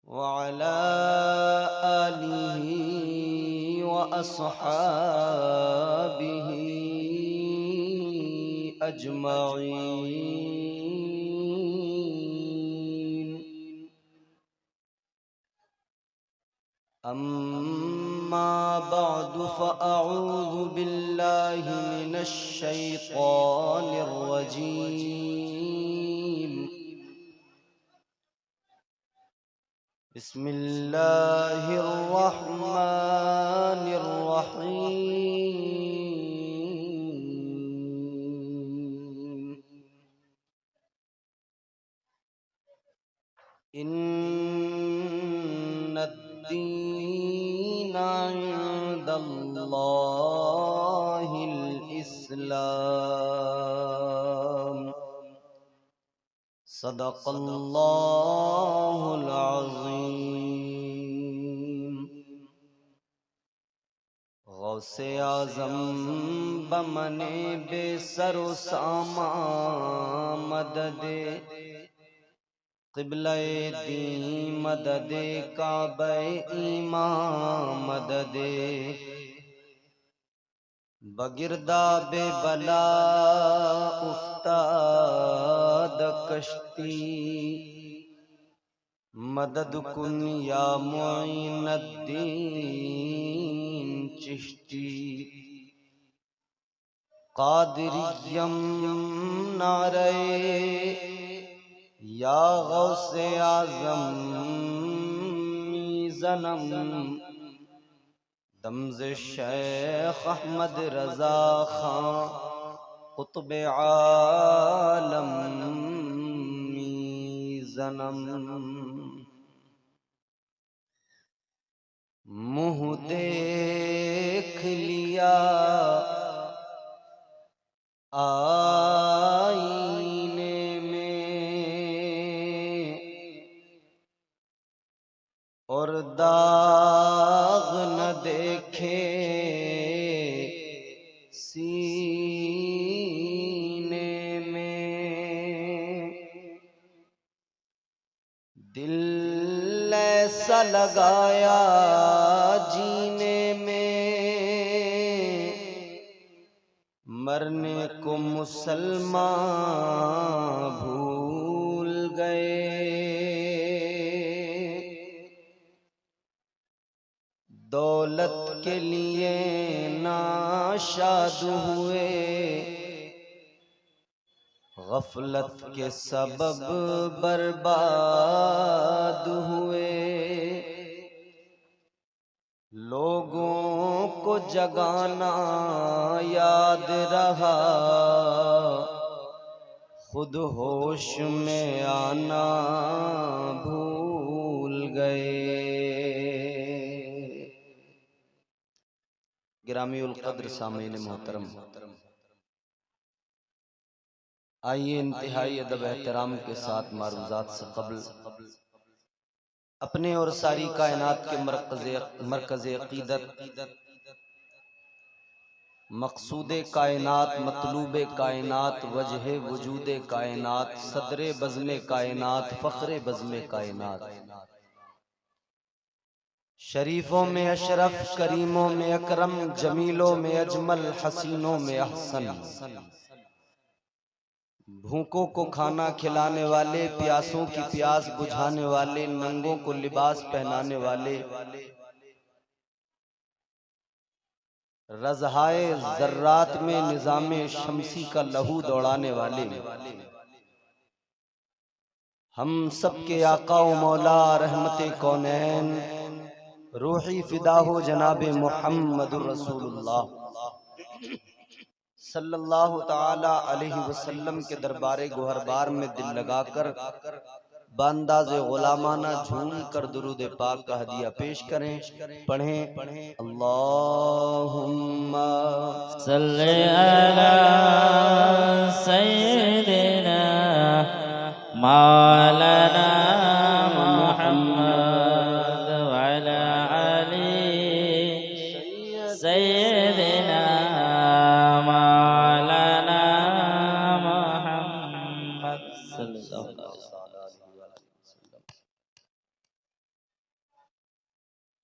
वअला आलिही व अस्हाबिही अजमईन। अम्मा बअदु फ़अऊज़ु बिल्लाहि मिनश शैतानिर रजीम। बिस्मिल्लाहिर रहमानिर रहीम। इन्नद्दीना इंदल्लाहिल इस्लाम। सदक़ल्लाहुल अज़ीम। गौसे आज़म बमने बेसरो सामा मददे क़िबले दी मददे काबे ईमा मददे बगिरदा बेबला उफ्ताद कश्ती मदद कुन या मुईनुद्दीन चिश्ती। कादिरियम नारे या गौसे आज़म मीज़नम दमज़े शेख अहमद रज़ा खां कुतुब आलम मीज़नम। मुँह देख लिया आईने में और दाग न देखे सीने में। दिल ऐसा लगाया जीने में मरने को मुसलमान भूल गए। दौलत के लिए नाशाद हुए गफलत के सबब बर्बाद हुए। लोगों को जगाना याद रहा खुद होश में आना भूल गए। गिरामीउल क़द्र सामीन मोहतरम, आइए इंतहाई अदब एहतराम के साथ मारूज़ात से क़ब्ल अपने और सारी कायनात के मरकज़ अक़ीदत मक़सूद कायनात मतलूब कायनात वजह वजूद कायनात सदर बज़्म कायनात फ़ख्र बज़्म कायनात शरीफों में अशरफ करीमों में अकरम जमीलों में अजमल हसीनों में अहसन। भूखों को खाना खिलाने वाले, प्यासों की प्यास बुझाने वाले, नंगों को लिबास पहनाने वाले, रज़हाए ज़र्रात में निज़ामे शम्सी का लहू दौड़ाने वाले, हम सबके आका व मौला रहमते कौनैन रूही फिदा हो जनाबे मुहम्मदुर रसूलुल्लाह सल्लल्लाहु ताला अलैहि वसल्लम के दरबारे गोहरबार में दिल लगाकर बांदाज़े गुलामाना झूम कर दुरूद पाक का हदिया पेश करें। पढ़ें अल्लाहुम्मा सल्ले अला सय्यिदिना मौलाना मुहम्मद व अला आलि सय्यिदिना मौलाना मुहम्मद सल्लल्लाहु अलैहि वसल्लम।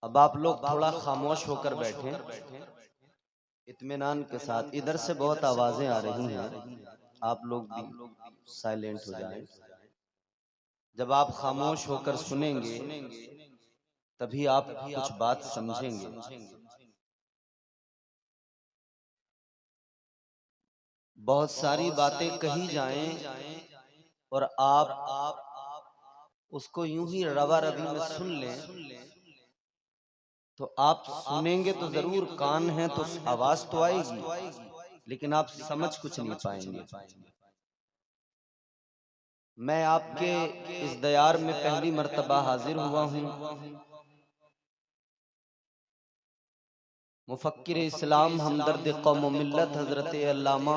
अब आप लोग थोड़ा खामोश होकर बैठे, इत्मीनान के साथ। इधर से बहुत आवाजें आ रही हैं, आप लोग भी साइलेंट हो जाएं। जब आप खामोश होकर सुनेंगे तभी आप कुछ बात समझेंगे। बहुत सारी बातें कही जाएं और आप उसको यूं ही रवा रवी में सुन लें, तो आप सुनेंगे तो जरूर, कान है तो आवाज तो आएगी, लेकिन आप समझ कुछ नहीं पाएंगे। मैं आपके इस दयार में पहली मर्तबा हाजिर हुआ हूँ। मुफक्किर इस्लाम हमदर्द कौम मिल्लत हजरत अल्लामा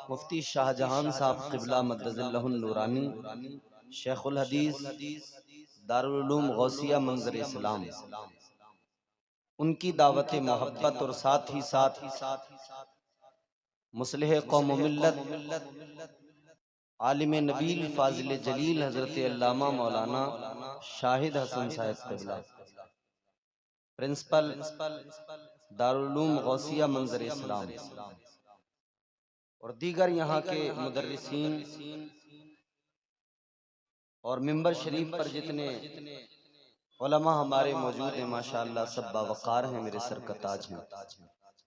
मुफ्ती शाहजहान साहब क़िबला मद्दज़िल्लहुन नूरानी, शेखुल हदीस दारुल उलूम गौसिया मंजर इस्लाम, उनकी दावत मोहब्बत और साथ ही साथ मुस्लिह कौम मिल्लत आलिम नबील फाजिल जलील हजरत अल्लामा मौलाना शाहिद हसन साहब क़िबला, प्रिंसिपल दारुल उलूम गौसिया मंजर इस्लाम, और दीगर यहाँ के मुदर्रिसीन और मिंबर शरीफ पर जितने उलमा हमारे मौजूद हैं, माशाअल्लाह सब बावकार हैं, मेरे सर का ताज हैं।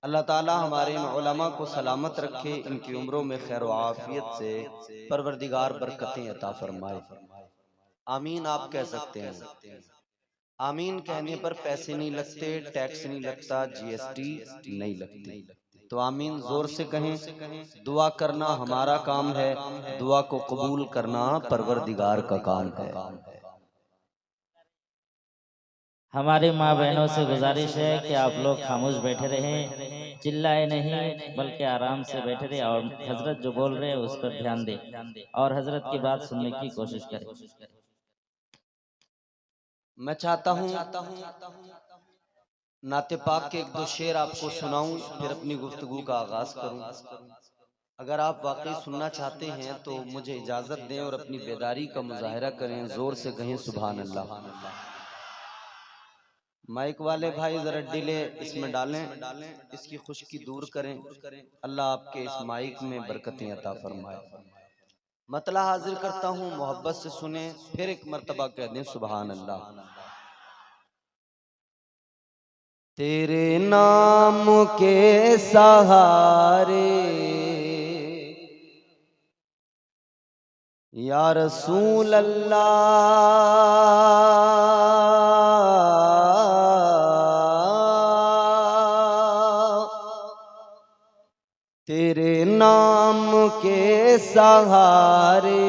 अल्लाह ताला हमारे इन उलमा को सलामत रखे, इनकी उम्रों में खैर व आफियत से परवरदिगार बरकतें अता फरमाए। आमीन आप कह सकते हैं। आमीन कहने पर पैसे नहीं लगते, टैक्स नहीं लगता, जीएसटी नहीं लगती, तो आमीन जोर से कहें। दुआ करना हमारा काम है, दुआ को कबूल करना परवरदिगार का काम है। हमारी माँ बहनों से गुजारिश है कि आप लोग खामोश बैठे रहें, चिल्लाए नहीं बल्कि आराम से बैठे रहें और हजरत जो बोल रहे हैं उस पर ध्यान दें और हजरत की बात सुनने की कोशिश करें। मैं चाहता हूँ नाते पाक के एक दो शेर आपको सुनाऊं, फिर अपनी गुफ्तगू का आगाज करूं। अगर आप वाकई सुनना चाहते हैं तो मुझे इजाजत दें और अपनी बेदारी का मुजाहिरा करें, जोर से कहें सुभान अल्लाह। माइक वाले भाई जरा डिले इसमें डालें, इसकी खुशकी दूर करें। अल्लाह आपके इस माइक में बरकतें अता फरमाए। मतला हाजिर करता हूँ, मोहब्बत से सुने, फिर एक मर्तबा कह दें सुभान अल्लाह। तेरे नाम के सहारे या रसूल अल्लाह, तेरे नाम के सहारे,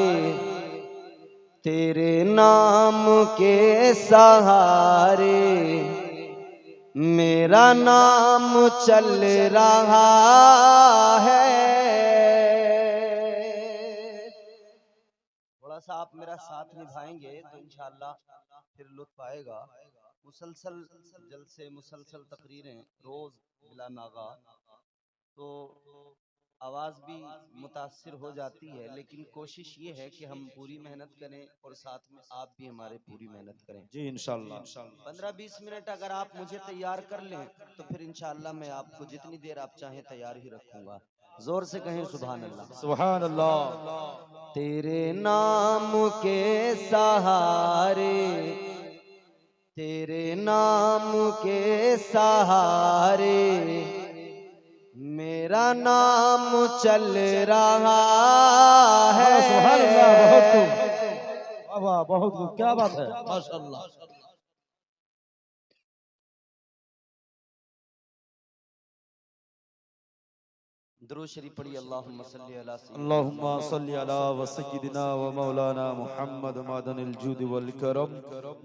तेरे नाम के सहारे मेरा नाम चल रहा है। थोड़ा सा आप मेरा साथ निभाएंगे तो इंशाअल्लाह फिर लुत्फ आएगा। मुसलसल जलसे, मुसलसल तकरीरें रोज बिला नागा, तो आवाज भी मुतासिर हो जाती है, लेकिन कोशिश ये है कि हम पूरी मेहनत करें और साथ में आप भी हमारे पूरी मेहनत करें जी इंशाअल्लाह। 15-20 मिनट अगर आप मुझे तैयार कर लें तो फिर इंशाअल्लाह मैं आपको जितनी देर आप चाहें तैयार ही रखूंगा। जोर से कहें सुभान अल्लाह। सुभान अल्लाह। तेरे नाम के सहारे, तेरे नाम के सहारे मेरा नाम चल रहा है। सुभान अल्लाह, बहुत खूब, वाह बहुत खूब, क्या बात है, माशाअल्लाह। दुरूद शरीफ पढ़िए। अल्लाहुम्मा सल्ली अला अल्लाहुम्मा सल्ली अला व सय्यिदिना व मौलाना मुहम्मद मदनिल जूद वल करम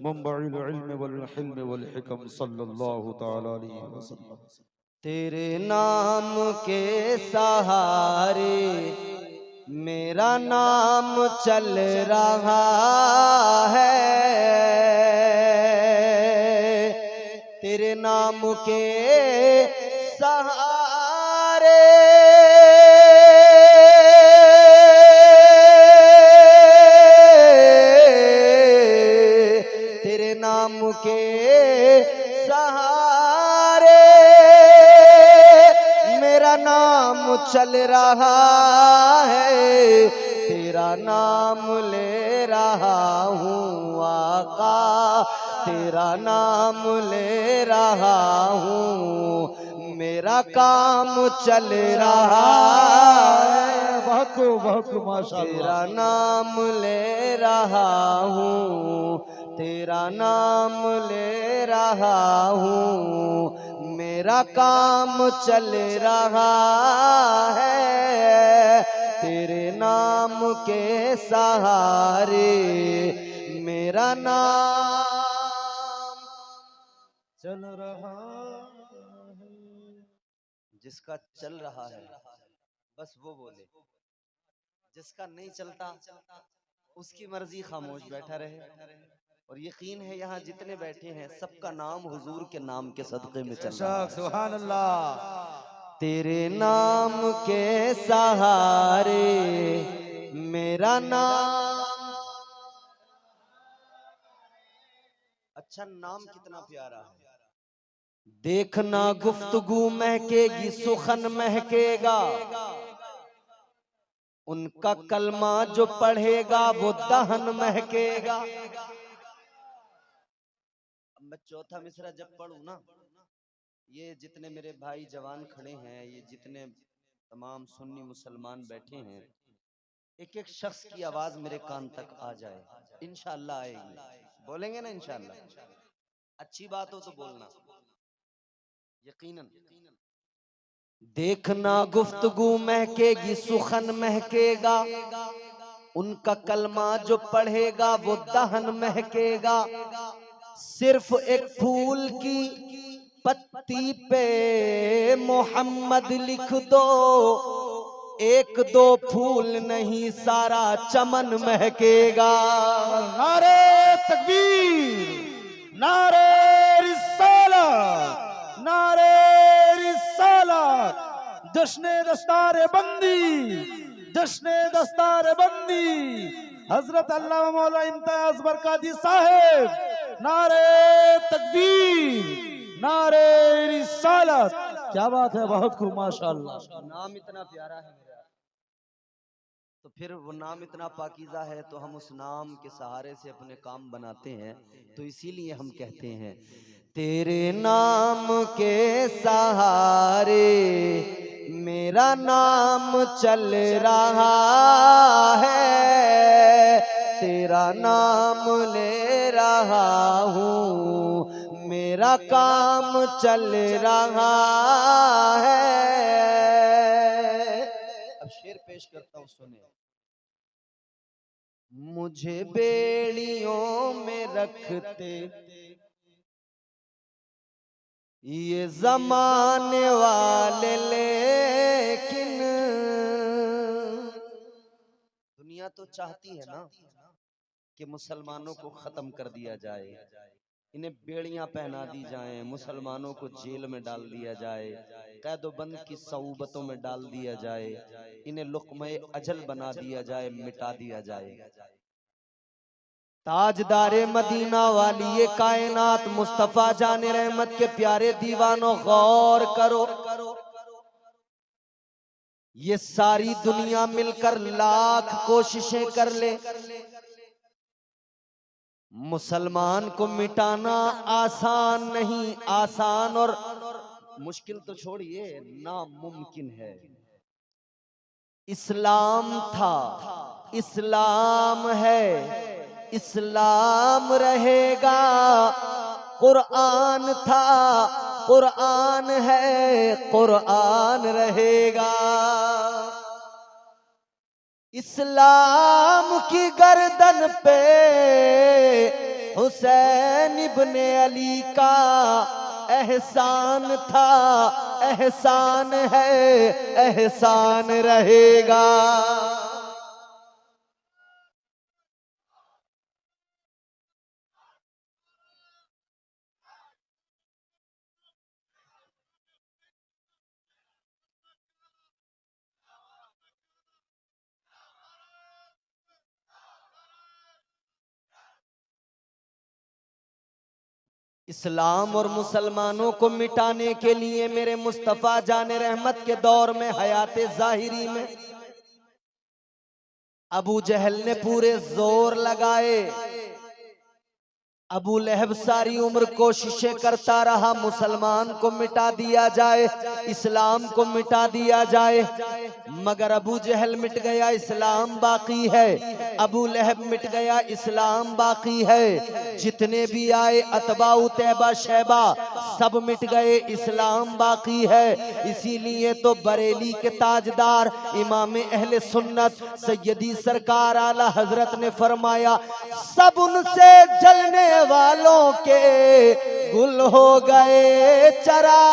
मुंबइल इल्म वल हिल्म वल हिकम सल्लल्लाहु तआला अलैहि वसल्लम। तेरे नाम के सहारे मेरा नाम चल रहा है, तेरे नाम के सहारे तेरे नाम के सहारे मेरा नाम चल रहा है, तेरा नाम ले रहा हूँ आका, तेरा नाम ले रहा हूँ, मेरा काम चल रहा है। बहुत खूब माशाअल्लाह। तेरा नाम ले रहा हूँ, तेरा नाम ले रहा हूँ, मेरा काम चल रहा है, तेरे नाम के सहारे मेरा नाम चल रहा है। जिसका चल रहा है बस वो बोले, जिसका नहीं चलता उसकी मर्जी खामोश बैठा रहे। और यकीन है यहाँ जितने बैठे हैं सबका नाम हुजूर के नाम के सदक़े में चल रहा बेशक, है। सुभान अल्लाह। तेरे नाम के सहारे मेरा नाम। अच्छा नाम कितना प्यारा है। देखना गुफ्तगू महकेगी, सुखन महकेगा, उनका कलमा जो पढ़ेगा वो दहन महकेगा। अब मैं चौथा मिसरा जब पढ़ूं ना, ये जितने मेरे भाई जवान खड़े हैं, ये जितने तमाम सुन्नी मुसलमान बैठे हैं, एक एक शख्स की आवाज मेरे कान तक आ जाए, इंशाअल्लाह आएगी। बोलेंगे ना इंशाअल्लाह? अच्छी बात हो तो बोलना, यकीनन। देखना गुफ्तगू महकेगी, सुखन महकेगा, उनका कलमा जो पढ़ेगा वो दहन महकेगा। सिर्फ एक फूल की पत्ती पे मोहम्मद लिख दो, एक दो फूल नहीं सारा चमन महकेगा। नारे तकबीर, नारे रिसालत, नारे रिसालत। जश्ने दस्तार बंदी, जश्ने दस्तार बंदी, हजरत अल्लामा मौला इम्तियाज बरकाती साहेब। नारे तकबीर, नारे रिसालत। क्या बात है, बहुत खूब माशाअल्लाह। नाम इतना प्यारा है मेरा, तो फिर वो नाम इतना पाकीज़ा है तो हम उस नाम के सहारे से अपने काम बनाते हैं। तो इसीलिए हम कहते हैं तेरे नाम के सहारे मेरा नाम चल रहा है, तेरा नाम ले रहा हूँ, मेरा काम चल रहा है। अब शेर पेश करता हूँ, सुने। मुझे बेड़ियों में रखते ये जमाने वाले, लेकिन दुनिया तो चाहती है ना कि मुसलमानों को खत्म कर दिया जाए, इन्हें बेड़ियां पहना दी जाएं, मुसलमानों को जेल में डाल दिया जाए, कैदोबंद की सऊबतों में डाल दिया जाए, इन्हें लुक़्मे अजल बना दिया जाए, मिटा दिया जाए। ताजदारे मदीना वाली ये कायनात मुस्तफा जाने रहमत के प्यारे दीवानों गौर करो, ये सारी दुनिया मिलकर लाख कोशिशें कर ले, मुसलमान को मिटाना आसान नहीं, आसान और मुश्किल तो छोड़िए, नामुमकिन है। इस्लाम था, इस्लाम है, इस्लाम रहेगा, कुरान था, कुरान है, कुरान रहेगा। इस्लाम की गर्दन पे हुसैन इब्ने अली का एहसान था, एहसान है, एहसान रहेगा। इस्लाम और मुसलमानों को मिटाने के लिए मेरे मुस्तफा जाने रहमत के दौर में हयाते ज़ाहिरी में अबू जहल ने पूरे जोर लगाए। अबू लहब सारी उम्र कोशिशें करता रहा मुसलमान को मिटा दिया जाए, इस्लाम को मिटा दिया जाए, मगर अबू जहल मिट गया, इस्लाम बाकी है। अबू लहब मिट गया, इस्लाम बाकी है। जितने भी आए अतबा उतैबा शैबा सब मिट गए, इस्लाम बाकी है। इसीलिए तो बरेली के ताजदार इमाम अहले सुन्नत सैयदी सरकार आला हजरत ने फरमाया, सब उनसे जलने वालों के गुल हो गए चरा।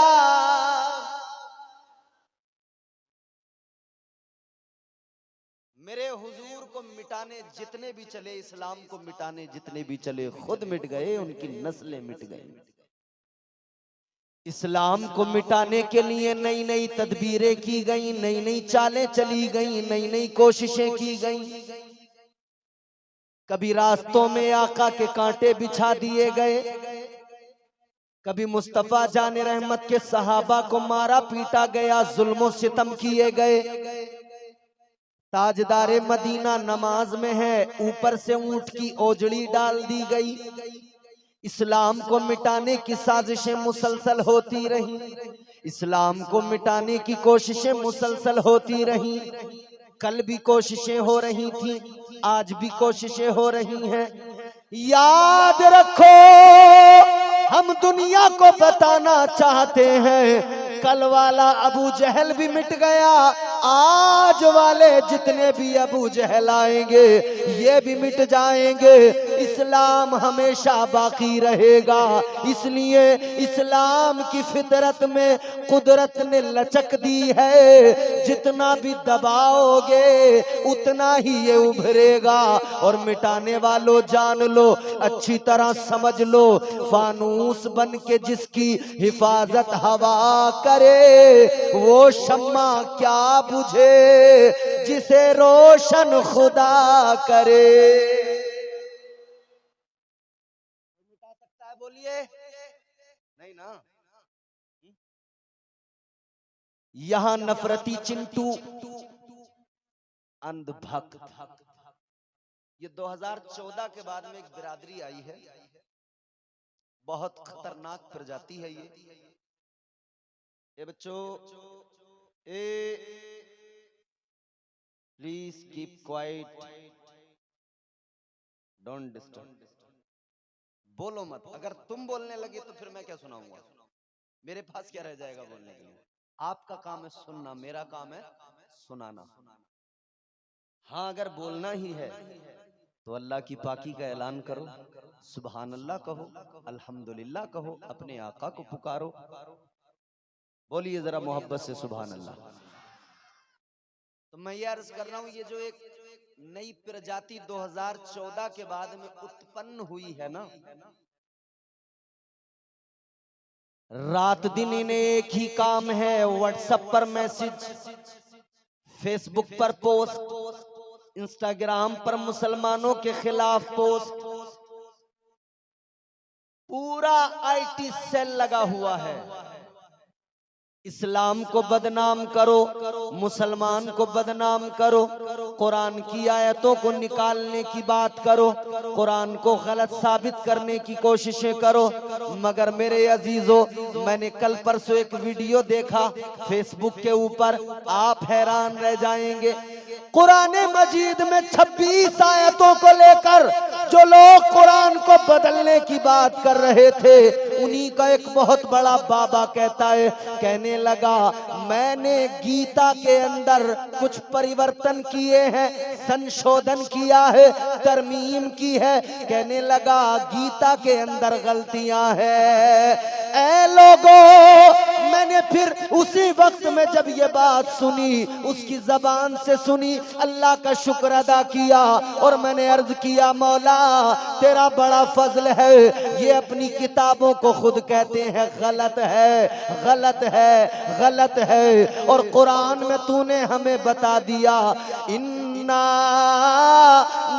मेरे हुजूर को मिटाने जितने भी चले, इस्लाम को मिटाने जितने भी चले, खुद मिट गए, उनकी नस्लें मिट गई। इस्लाम को मिटाने के लिए नई नई तदबीरें की गई, नई नई चालें चली गई, नई नई कोशिशें की गई। कभी रास्तों में आका के कांटे बिछा दिए गए, कभी मुस्तफा जाने रहमत के सहाबा को मारा पीटा गया, जुल्म सितम किए गए। ताजदारे मदीना नमाज में है, ऊपर से ऊंट की ओजड़ी डाल दी गई। इस्लाम को मिटाने की साजिशें मुसलसल होती रही, इस्लाम को मिटाने की कोशिशें मुसलसल होती रही। कल भी कोशिशें हो रही थी, आज भी कोशिशें हो रही हैं। याद रखो, हम दुनिया को बताना चाहते हैं, कल वाला अबू जहल भी मिट गया, आज वाले जितने भी अबू जहल आएंगे ये भी मिट जाएंगे, इस्लाम हमेशा बाकी रहेगा। इसलिए इस्लाम की फितरत में कुदरत ने लचक दी है, जितना भी दबाओगे उतना ही ये उभरेगा। और मिटाने वालों जान लो, अच्छी तरह समझ लो, फानूस बन के जिसकी हिफाजत हवा करे, वो शम्मा क्या बुझे जिसे रोशन खुदा करे। मिटा सकता है? बोलिए नहीं ना। यहां नफरती चिंटू अंधभक्त, ये 2014 के बाद में एक बिरादरी आई है, बहुत खतरनाक प्रजाति है ये बच्चों, please keep quiet, don't disturb. बोलो मत, अगर तुम बोलने लगे तो फिर मैं क्या सुनाऊंगा, मेरे पास क्या रह जाएगा बोलने के लिए। आपका काम है सुनना, मेरा काम है सुनाना। हाँ, अगर बोलना ही है तो अल्लाह की पाकी का ऐलान करो, सुभान अल्लाह कहो, अल्हम्दुलिल्लाह कहो, अपने आका को पुकारो। बोलिए जरा मोहब्बत से सुभान अल्लाह। तो मैं ये अर्ज कर रहा हूं, ये जो एक नई प्रजाति 2014 के बाद में उत्पन्न हुई है ना, रात दिन इन्हें एक ही काम है, व्हाट्सएप पर मैसेज, फेसबुक पर पोस्ट, इंस्टाग्राम पर मुसलमानों के खिलाफ पोस्ट, पूरा आईटी सेल लगा हुआ है। इस्लाम को बदनाम करो, मुसलमान को बदनाम करो, कुरान की आयतों को निकालने की बात करो, कुरान को गलत साबित करने की कोशिशें करो। मगर मेरे अजीजों, मैंने कल परसों एक वीडियो देखा फेसबुक के ऊपर, आप हैरान रह जाएंगे। कुरान मजीद में 26 आयतों को लेकर जो लोग कुरान को बदलने की बात कर रहे थे, उन्हीं का एक बहुत बड़ा बाबा कहता है, कहने लगा मैंने गीता के अंदर कुछ परिवर्तन किए हैं, संशोधन किया है, तरमीम की है। कहने लगा गीता के अंदर गलतियां हैं। ऐ लोगों, मैंने फिर उसी वक्त में जब ये बात सुनी, उसकी जबान से सुनी, अल्लाह का शुक्र अदा किया और मैंने अर्ज किया, मौला तेरा बड़ा फजल है, ये अपनी किताबों को खुद कहते हैं गलत है, गलत है, गलत है, और कुरान में तूने हमें बता दिया, इन इन्ना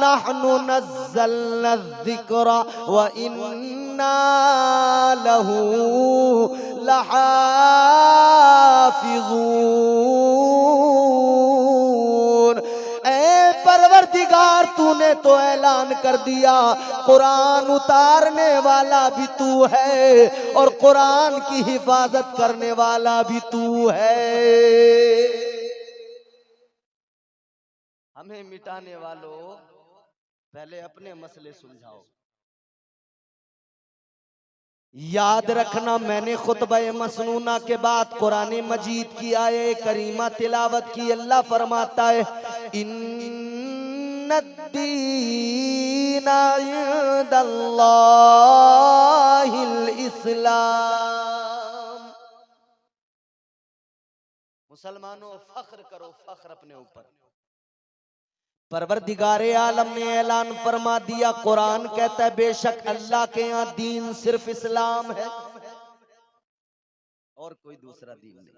नहनु नज़्ज़लना ज़िक्रा व इन्ना लहू लहाफ़िज़ून। ऐ परवरदिगार, तूने तो ऐलान कर दिया कुरान उतारने वाला भी तू है और कुरान की हिफाजत करने वाला भी तू है। हमें मिटाने वालों, पहले अपने मसले सुलझाओ। याद रखना, मैंने खुतबा मसनूना के बाद कुरान मजीद की आये करीमा तिलावत की। अल्लाह फरमाता है इन्नद्दीना इंदल्लाहिल इस्लाम। मुसलमानों, फख्र करो, फख्र अपने ऊपर। परवरदिगारे आलम ने ऐलान फरमा दिया, कुरान कहता है बेशक अल्लाह के यहाँ दीन सिर्फ इस्लाम है और कोई दूसरा दीन नहीं।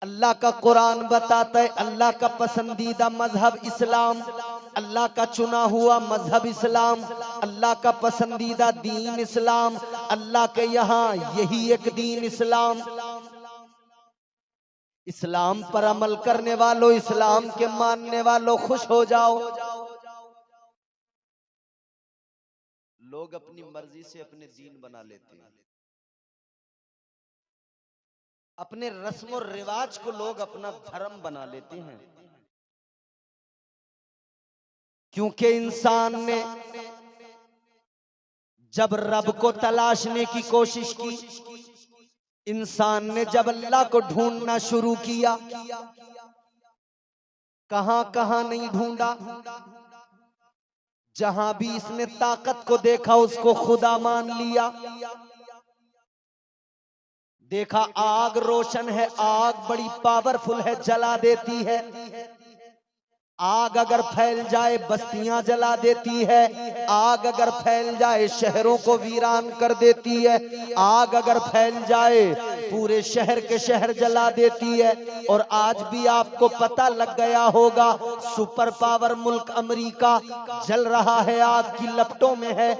अल्लाह का कुरान बताता है अल्लाह का पसंदीदा मजहब इस्लाम, अल्लाह का चुना हुआ मजहब इस्लाम, अल्लाह का पसंदीदा दीन इस्लाम। अल्लाह के यहाँ यही एक दीन इस्लाम। इस्लाम पर अमल करने वालों, इस्लाम के मानने वालों, खुश हो जाओ। लोग अपनी मर्जी से अपने दीन बना लेते हैं, अपने रस्म और रिवाज को लोग अपना धर्म बना लेते हैं, क्योंकि इंसान ने जब रब को तलाशने की कोशिश की, इंसान ने जब अल्लाह को ढूंढना शुरू किया, कहां कहां नहीं ढूंढा। जहां भी इसने ताकत को देखा उसको खुदा मान लिया। देखा आग रोशन है, आग बड़ी पावरफुल है, जला देती है। आग अगर फैल जाए बस्तियां जला देती है, आग अगर फैल जाए शहरों को वीरान कर देती है, आग अगर फैल जाए पूरे शहर के शहर जला देती है। और आज भी आपको पता लग गया होगा, सुपर पावर मुल्क अमेरिका जल रहा है, आग की लपटों में है।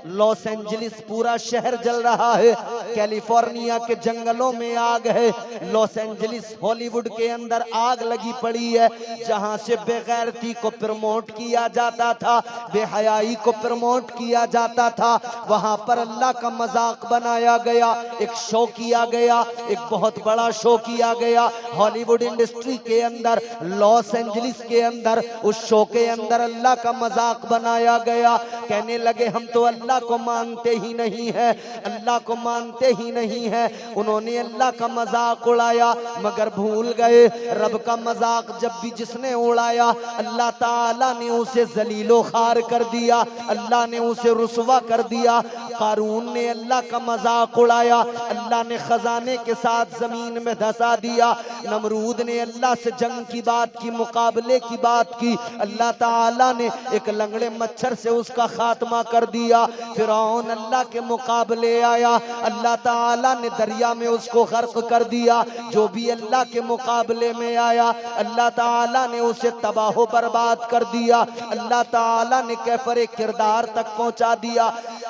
लॉस एंजलिस पूरा शहर जल रहा है, कैलिफोर्निया के जंगलों में आग है, लॉस एंजलिस हॉलीवुड के अंदर आग लगी पड़ी है। जहां से बेगैरती को प्रमोट किया जाता था, बेहयाई को प्रमोट किया जाता था, वहां पर अल्लाह का मजाक बनाया गया, एक शो किया गया, एक बहुत बड़ा शो किया गया हॉलीवुड इंडस्ट्री के अंदर, लॉस एंजलिस के अंदर। उस शो के अंदर अल्लाह का मजाक बनाया गया। कहने लगे हम तो अल्लाह को मानते ही नहीं है, अल्लाह को मानते ही नहीं है। उन्होंने अल्लाह का मजाक उड़ाया, मगर भूल गए रब का मजाक जब भी जिसने उड़ाया अल्लाह ताला ने उसे जलीलो खार कर दिया, अल्लाह ने उसे रुसवा कर दिया। कारून ने अल्लाह का मजाक उड़ाया, अल्लाह ने खजाने के साथ जमीन में धसा दिया। नमरूद ने अल्लाह से जंग की बात की, मुकाबले की बात की, अल्लाह ताला ने एक लंगड़े मच्छर से उसका खात्मा कर दिया। फिरौन अल्लाह के मुकाबले आया, अल्लाह ताला ने दरिया में उसको गर्क कर दिया। जो भी अल्लाह के मुकाबले में आया अल्लाह ताला ने उसे तबाह बर्बाद कर दिया, अल्लाह ताला ने कैफरे किरदार तक पहुंचा दिया।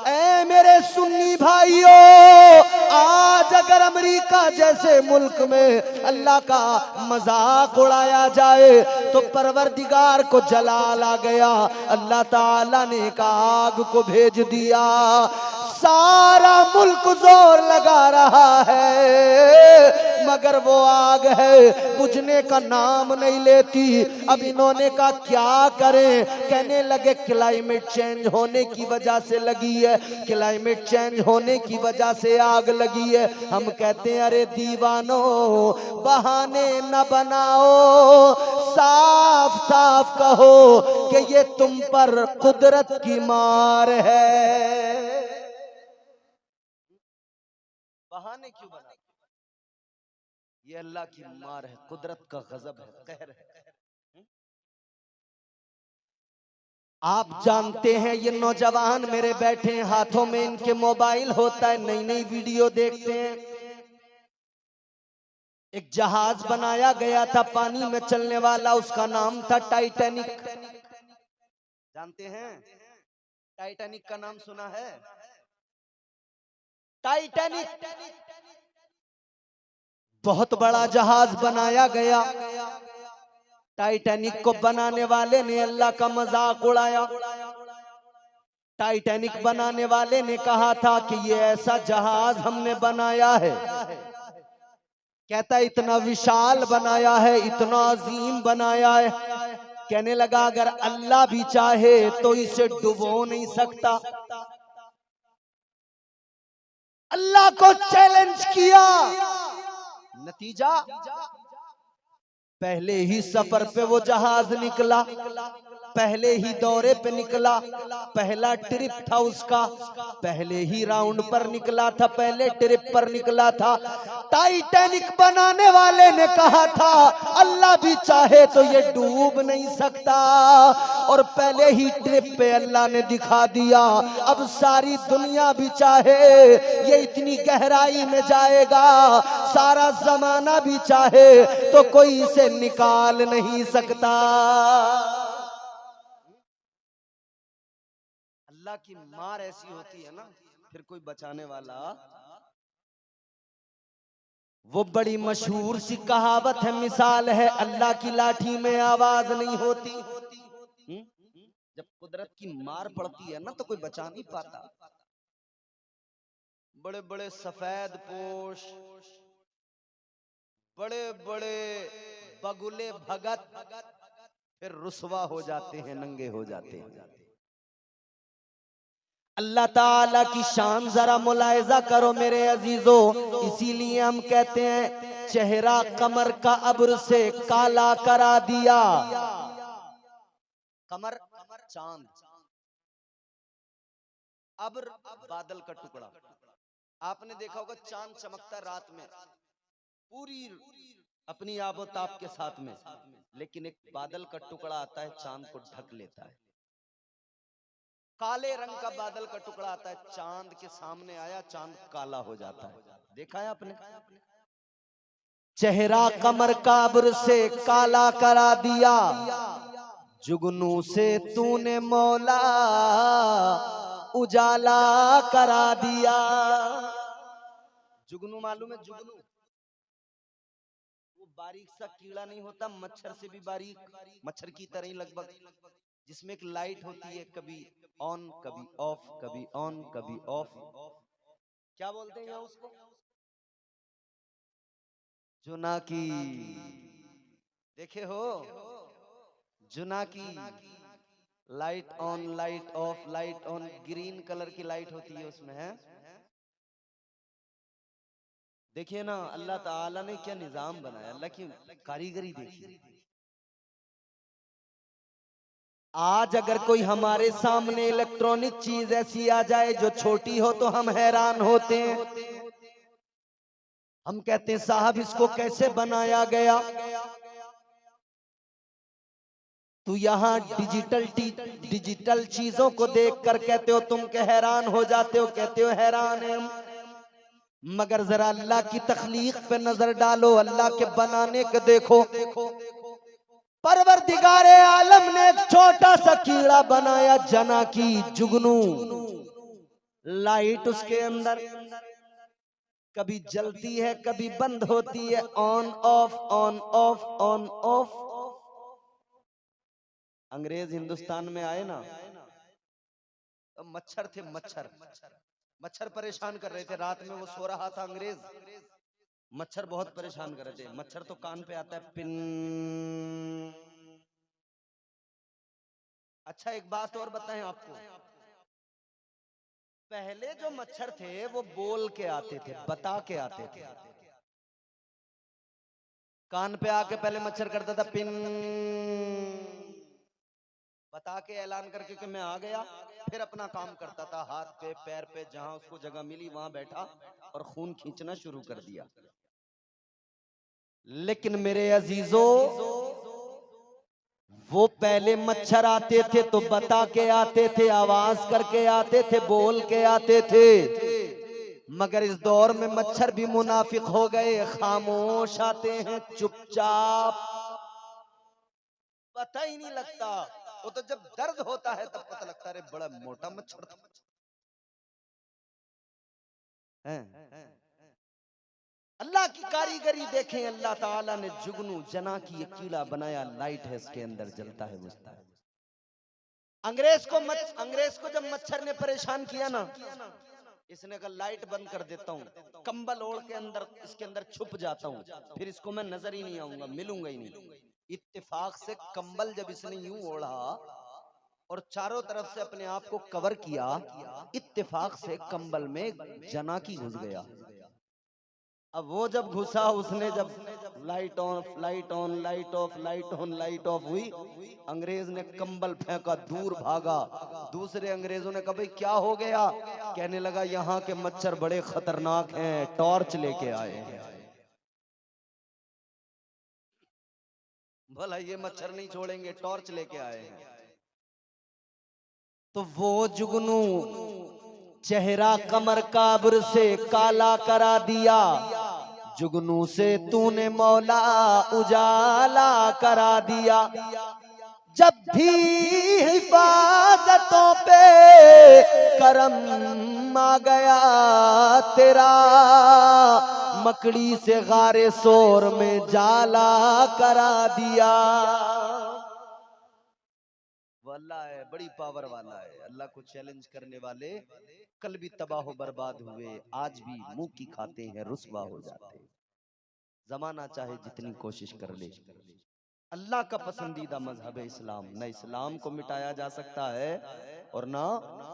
ऐ मेरे सुन्नी भाइयों, आज अगर अमेरिका जैसे मुल्क में अल्लाह का मजाक उड़ाया जाए तो परवरदिगार को जलाल आ गया। अल्लाह ताला ने एक आग को भेज दिया, सारा मुल्क जोर लगा रहा है मगर वो आग है बुझने का नाम नहीं लेती। अब इन्होंने कहा क्या करें, कहने लगे क्लाइमेट चेंज होने की वजह से लगी है, क्लाइमेट चेंज होने की वजह से आग लगी है। हम कहते हैं अरे दीवानो बहाने न बनाओ, साफ साफ कहो कि ये तुम पर कुदरत की मार है। बहाने क्यों बना, ये अल्लाह की मार है, कुदरत का गजब है, कहर है। आप जानते हैं ये नौजवान मेरे बैठे हैं, हाथों में इनके मोबाइल होता है, नई नई वीडियो देखते हैं। एक जहाज बनाया गया था पानी में चलने वाला, उसका नाम था टाइटैनिक। जानते हैं टाइटैनिक का नाम सुना है? टाइटैनिक बहुत बड़ा जहाज बनाया गया। टाइटैनिक को बनाने वाले ने अल्लाह का मजाक उड़ाया। टाइटैनिक बनाने वाले ने कहा था कि ये ऐसा जहाज हमने बनाया है, कहता इतना विशाल बनाया है, इतना अजीम बनाया है। कहने लगा अगर अल्लाह भी चाहे तो इसे डुबो नहीं सकता। अल्लाह को चैलेंज किया। नतीजा पहले ही सफर पे वो जहाज निकला, पहले ही दौरे पे निकला, पहला ट्रिप था उसका, पहले ही राउंड पर निकला था, पहले ट्रिप पर निकला था। टाइटैनिक बनाने वाले ने कहा था अल्लाह भी चाहे तो ये डूब नहीं सकता, और पहले ही ट्रिप पे अल्लाह ने दिखा दिया अब सारी दुनिया भी चाहे ये इतनी गहराई में जाएगा, सारा जमाना भी चाहे तो कोई इसे निकाल नहीं सकता। अल्लाह की मार ऐसी होती है ना, फिर कोई बचाने वाला। वो बड़ी मशहूर सी कहावत है, मिसाल है, अल्लाह की लाठी में आवाज नहीं होती। जब कुदरत की मार पड़ती है ना तो कोई बचा नहीं पाता। बड़े बड़े सफेद पोश, बड़े बड़े बगुले भगत फिर रुसवा हो जाते हैं, नंगे हो जाते हैं। अल्लाह ताला की शान जरा मुलायजा करो मेरे अजीजों। इसीलिए हम कहते हैं चेहरा कमर का अब्र से काला करा दिया। कमर चांद, अब्र बादल का टुकड़ा। आपने देखा होगा चांद चमकता रात में पूरी अपनी आबोताब के साथ में, लेकिन एक बादल का टुकड़ा आता है चांद को ढक लेता है। काले रंग का बादल का टुकड़ा आता है, चांद के सामने आया चांद काला हो जाता है। देखा है आपने? चेहरा कमर का अब्र से काला करा दिया, जुगनू से तूने मौला उजाला करा दिया। जुगनू मालूम है? जुगनू वो बारीक सा कीड़ा नहीं होता, मच्छर से भी बारीक, मच्छर की तरह ही लगभग, जिसमें एक लाइट होती है, कभी ऑन कभी ऑफ, कभी ऑन कभी ऑफ। क्या बोलते हैं यहाँ उसको? जुनाकी। देखे हो? जुनाकी। Light on light off, light on, green colour की लाइट होती है उसमें, है? देखिए ना अल्लाह ताला ने क्या निजाम बनाया, अल्लाह की कारीगरी देखिए। आज अगर कोई हमारे सामने इलेक्ट्रॉनिक चीज ऐसी आ जाए जो छोटी हो तो हम हैरान होते हैं। हम कहते हैं साहब इसको कैसे बनाया गया? तो यहाँ डिजिटल चीजों को देखकर कहते हो तुम के हैरान हो जाते हो, कहते हो हैरान है हम। मगर जरा अल्लाह की तख्लीक पे नजर डालो, अल्लाह के बनाने के देखो। परवरदिगारे आलम ने एक छोटा सा कीड़ा बनाया, जना की जुगनू, लाइट उसके अंदर कभी जलती है कभी बंद होती है, on off on off on off. अंग्रेज हिंदुस्तान में आए ना तो मच्छर थे, मच्छर परेशान कर रहे थे। रात में वो सो रहा था अंग्रेज, मच्छर बहुत परेशान कर रहे थे। मच्छर तो कान पे आता है, पिन। अच्छा एक बात और बताएं आपको, पहले जो मच्छर थे वो बोल के आते थे, बता के आते थे। कान पे आके पहले मच्छर करता था पिन, बता के ऐलान करके कि मैं आ गया, फिर अपना काम करता था, हाथ पे पैर पे जहां उसको जगह मिली वहां बैठा और खून खींचना शुरू कर दिया। लेकिन मेरे अजीजों, वो पहले मच्छर आते थे तो बता के आते थे, आवाज करके आते थे, बोल के आते थे। मगर इस दौर में मच्छर भी मुनाफिक हो गए, खामोश आते हैं चुपचाप, पता ही नहीं लगता। वो तो जब दर्द होता है तब पता लगता है बड़ा मोटा मच्छर था। अल्लाह की कारीगरी देखें, अल्लाह ताला ने जुगनू जना की एक कीड़ा बनाया, लाइट है इसके अंदर, जलता है बुझता है। अंग्रेज को जब मच्छर ने परेशान किया ना, इसने कहा लाइट बंद कर देता हूँ, कंबल ओढ़ के अंदर इसके अंदर छुप जाता हूँ, फिर इसको मैं नजर ही नहीं आऊंगा, मिलूंगा ही नहीं। इत्तेफाक से कंबल जब इसने यूं ओढ़ा और चारों तरफ से अपने आप को कवर किया, इत्तेफाक से कंबल में जना की घुस गया। अब वो जब घुसा, उसने जब light on light on light off light on light of हुई, अंग्रेज ने कंबल फेंका, दूर भागा। दूसरे अंग्रेजों ने कहा भाई क्या हो गया? कहने लगा यहाँ के मच्छर बड़े खतरनाक हैं, टॉर्च लेके आए हैं। भला ये मच्छर नहीं छोड़ेंगे, टॉर्च लेके आए हैं। तो वो जुगनू चेहरा कमर काबर से काला करा दिया, जुगनू से तूने मौला उजाला करा दिया। जब भी हिफाजतों पे करम आ गया तेरा, मकड़ी से गारे सोर में जाला करा दिया। वो अल्लाह है, बड़ी पावर वाला है। अल्लाह को चैलेंज करने वाले कल भी तबाह बर्बाद हुए, आज भी मुंह की खाते हैं, रुसवा हो जाते। जमाना चाहे जितनी कोशिश कर ले, अल्लाह का पसंदीदा मजहब है इस्लाम। न इस्लाम को मिटाया जा सकता है और ना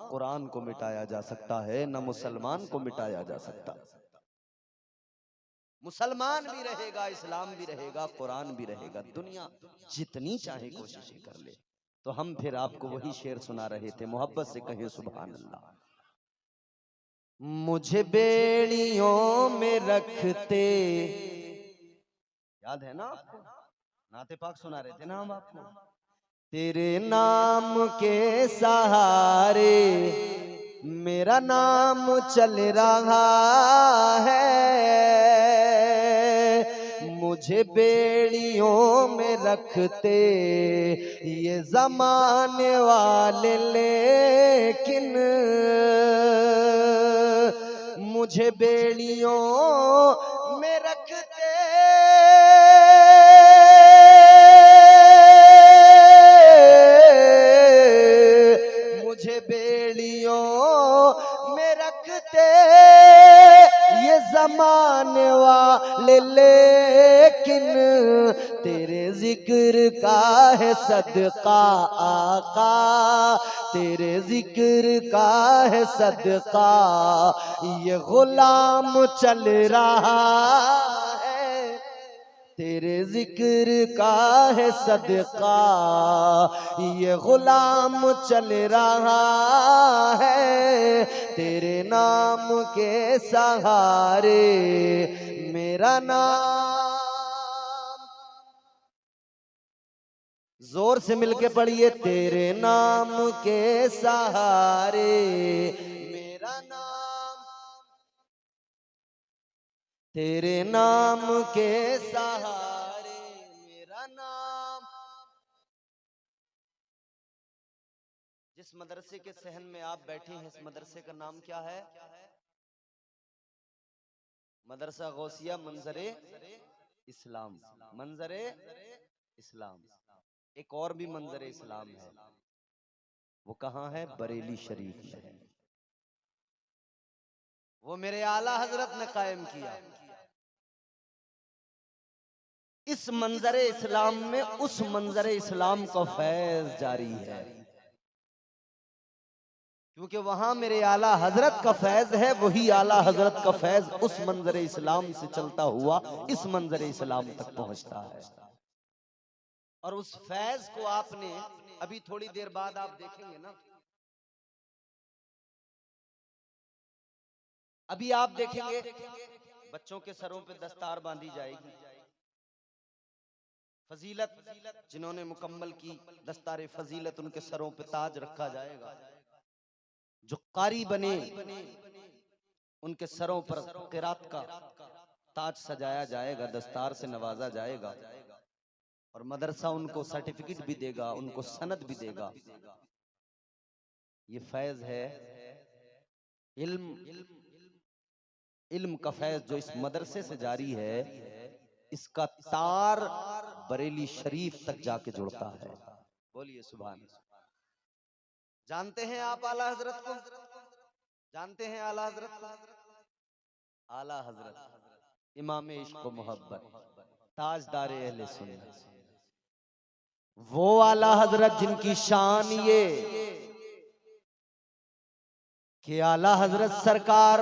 कुरान को मिटाया जा सकता है, न मुसलमान को मिटाया जा सकता। मुसलमान भी रहेगा, इस्लाम भी रहेगा, कुरान भी रहेगा, दुनिया जितनी चाहे कोशिशें कर ले। तो हम फिर आपको वही शेर सुना रहे थे, मोहब्बत से कहें सुभान अल्लाह। मुझे बेड़ियों में रखते, याद है ना आपको? नाते पाक सुना रहे थे ना हम आपको। तेरे नाम के सहारे मेरा नाम चल रहा है, मुझे बेड़ियों में रखते ये जमाने वाले, लेकिन मुझे बेड़ियों में रखते मुझे बेड़ियों में रखते ये जमाने वाले, लेकिन तेरे जिक्र का है सदका आका, तेरे जिक्र का है सदका ये गुलाम चल रहा है, तेरे जिक्र का है सदका ये गुलाम चल रहा है, तेरे नाम के सहारे मेरा नाम। जोर से मिलके पढ़िए, तेरे नाम के सहारे मेरा नाम, तेरे नाम के सहारे मेरा नाम। जिस मदरसे के सहन में आप बैठे हैं, इस मदरसे का नाम क्या है? मदरसा गौसिया मंजरे इस्लाम, मंजरे इस्लाम। एक और भी मंजरे इस्लाम है, वो कहाँ है? बरेली शरीफ में है। वो मेरे आला हजरत ने कायम किया। इस मंजरे इस्लाम में उस मंजरे इस्लाम का फैज जारी है, क्योंकि वहां मेरे आला हजरत का फैज है, वही आला हजरत का फैज उस मंजरे इस्लाम से चलता हुआ इस मंजरे इस्लाम तक पहुंचता है। और उस फैज को आपने अभी थोड़ी देर बाद आप देखेंगे ना, अभी आप देखेंगे बच्चों के सरों पे दस्तार बांधी जाएगी। फजीलत जिन्होंने मुकम्मल की दस्तार फजीलत, उनके सरों पे ताज रखा जाएगा। जो कारी बने उनके सरों पर क़िरात का ताज सजाया जाएगा, दस्तार से नवाजा जाएगा और मदरसा उनको सर्टिफिकेट भी देगा, उनको सनद भी देगा। ये फैज है इल्म, इल्म का फैज जो इस मदरसे से जारी है, इसका तार बरेली शरीफ तक जाके जुड़ता है। बोलिए सुभान अल्लाह। जानते हैं आप आला हजरत को? जानते हैं आला हजरत को? आला हजरत इमाम इश्क व मोहब्बत, ताजदार अहले सुन्नत, वो आला हजरत जिनकी शान ये कि आला हजरत सरकार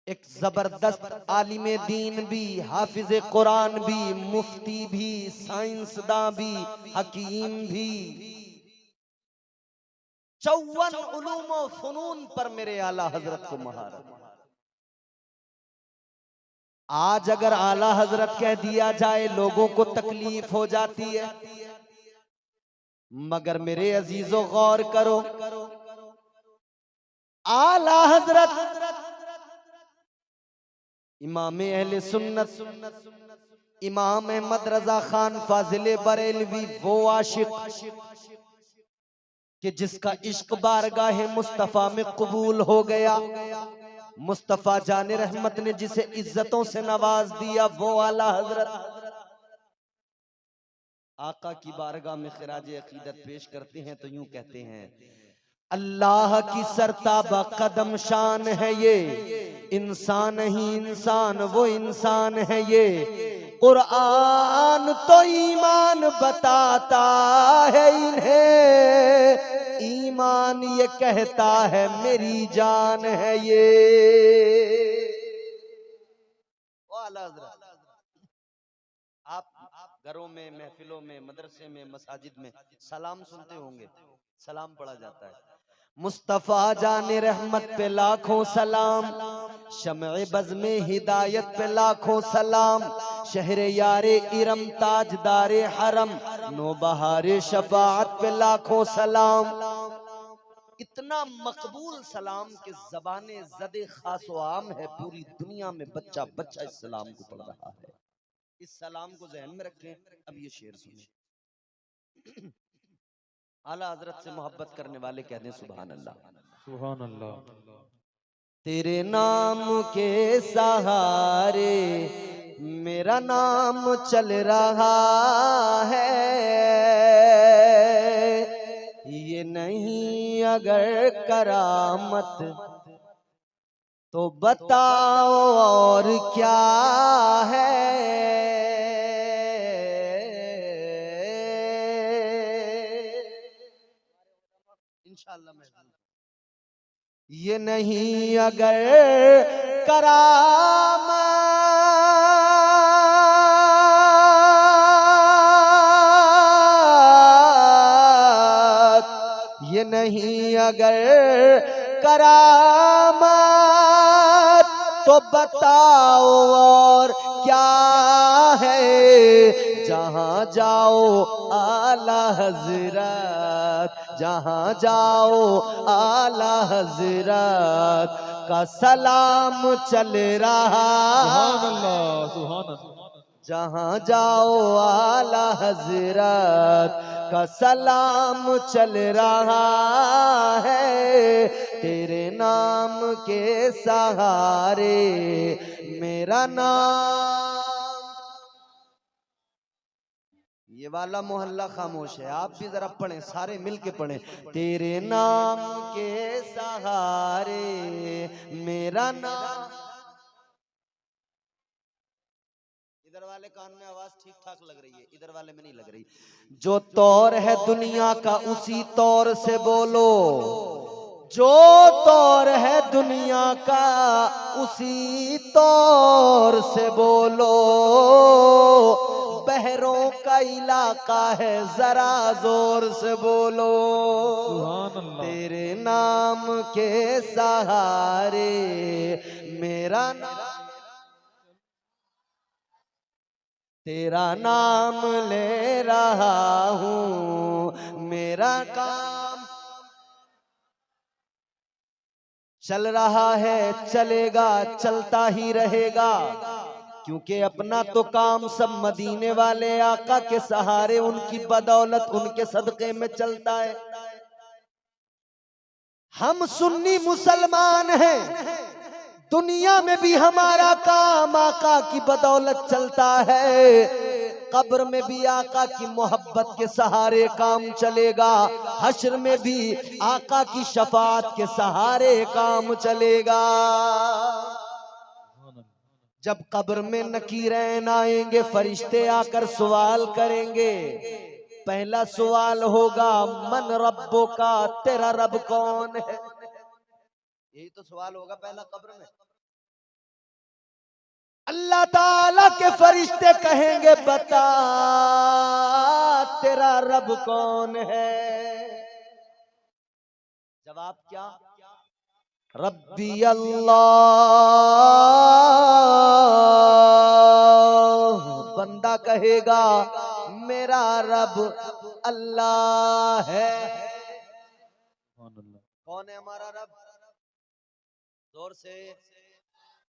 एक जबरदस्त आलिमे दीन भी, हाफिज कुरान भी, मुफ्ती भी, साइंसदां भी, हकीम भी, 54 उलूम व फनून पर मेरे आला हजरत को महारत। आज अगर आला हजरत कह दिया जाए लोगों को तकलीफ हो जाती है, मगर मेरे अजीजों गौर करो, आला हजरत इमाम अहले सुन्नत इमाम अहमद रजा खान फाजिल बरेलवी, वो आशिक कि जिसका इश्क बारगाह मुस्तफा में कबूल हो गया, मुस्तफा जाने रहमत ने जिसे इज्जतों से नवाज दिया, वो आला हजरत आका की बारगाह में खिराज अकीदत पेश करते हैं तो यूं कहते हैं, अल्लाह की सरताबा कदम शान है ये, इंसान ही इंसान वो इंसान है ये, कुरान तो ईमान बताता है इन्हें, ईमान ये कहता है मेरी जान है ये। आप घरों में, महफिलों में, मदरसे में, मसाजिद में सलाम सुनते होंगे, सलाम पढ़ा जाता है। मुस्तफा जाने रहमत पे लाखों सलाम, शम्ए बज़ में हिदायत पे लाखों सलाम, शहर यारे इरम ताजदारे हरम, नौबहारे शफाअत पे लाखों सलाम। इतना मकबूल सलाम के ज़बाने ज़दे खास व आम है, पूरी दुनिया में बच्चा बच्चा इस सलाम को पढ़ रहा है। इस सलाम को ज़हन में रखें। अब ये शेर सुनिए। आला हजरत से मोहब्बत करने वाले कह दें सुभान अल्लाह, सुभान अल्लाह। तेरे नाम के सहारे मेरा नाम चल रहा है, ये नहीं अगर करामत तो बताओ और क्या है। इंशाअल्लाह मैं ये नहीं अगर करामत ये नहीं अगर करामत तो बताओ और क्या है। जहां जाओ आला हजरत, जहां जाओ आला हजरत का सलाम चल रहा। सुभान अल्लाह, सुभान अल्लाह। जहां जाओ आला हजरत का सलाम चल रहा है, तेरे नाम के सहारे मेरा नाम। ये वाला मोहल्ला खामोश है, आप भी जरा पढ़ें, सारे मिलके पढ़ें। तेरे नाम के सहारे मेरा नाम। इधर वाले कान में आवाज ठीक ठाक लग रही है, इधर वाले में नहीं लग रही। जो तौर है दुनिया का उसी तौर से बोलो, जो तौर है दुनिया का उसी तौर से बोलो, बहरों का इलाका है जरा जोर से बोलो। सुभान अल्लाह। तेरे नाम के सहारे मेरा नाम, तेरा नाम ले रहा हूँ, मेरा काम चल रहा है, चलेगा, चलता ही रहेगा, क्योंकि अपना तो काम सब मदीने वाले आका के सहारे, उनकी बदौलत, उनके सदक़े में चलता है। हम सुन्नी मुसलमान हैं, दुनिया में भी हमारा काम आका की बदौलत चलता है, कब्र में भी आका की मोहब्बत के सहारे काम चलेगा, हश्र में भी आका की शफाअत के सहारे काम चलेगा। जब कब्र में नकीरैन आएंगे, फरिश्ते आकर सवाल करेंगे, पहला सवाल होगा मन रब्बो का, तेरा रब कौन है? यही तो सवाल होगा पहला कब्र में। अल्लाह ताला के फरिश्ते कहेंगे बता तेरा रब कौन है? जवाब क्या? रब्बी अल्लाह। बंदा कहेगा मेरा रब अल्लाह है। कौन है हमारा रब? जोर से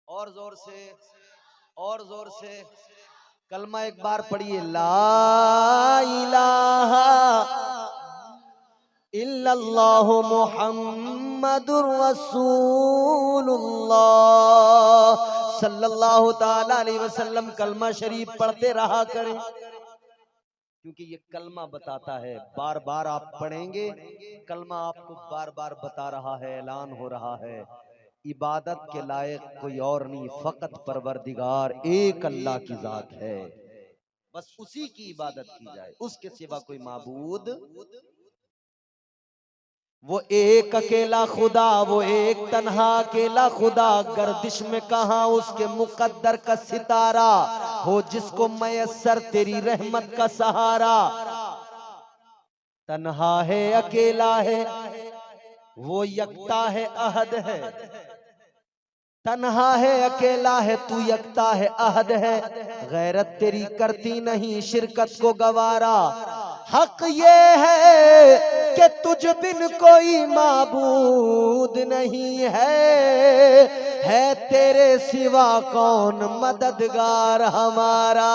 और जोर से और जोर से कलमा एक बार पढ़िए, ला इलाहा इल्लल्लाहु मुहम्मदुर रसूलुल्लाह सल्लल्लाहु ताला अलैहि वसल्लम। कलमा शरीफ पढ़ते रहा करें, क्योंकि ये कलमा बताता है, बार बार आप पढ़ेंगे, कलमा आपको बार बार बता रहा है, ऐलान हो रहा है, इबादत के लायक कोई और नहीं, फकत परवरदिगार एक अल्लाह की जात है, बस उसी की इबादत की जाए, उसके सिवा कोई माबूद। वो एक अकेला खुदा, वो एक तन्हा अकेला खुदा, गर्दिश में कहाँ उसके मुकद्दर का सितारा हो, जिसको मयस्सर तेरी रहमत का सहारा। तन्हा है, अकेला है, वो यकता है, अहद है। तन्हा है, अकेला है, तू यकता है, अहद है। गैरत तेरी करती नहीं शिरकत को गवारा। हक ये है कि तुझ बिन कोई माबूद नहीं है तेरे सिवा कौन मददगार हमारा।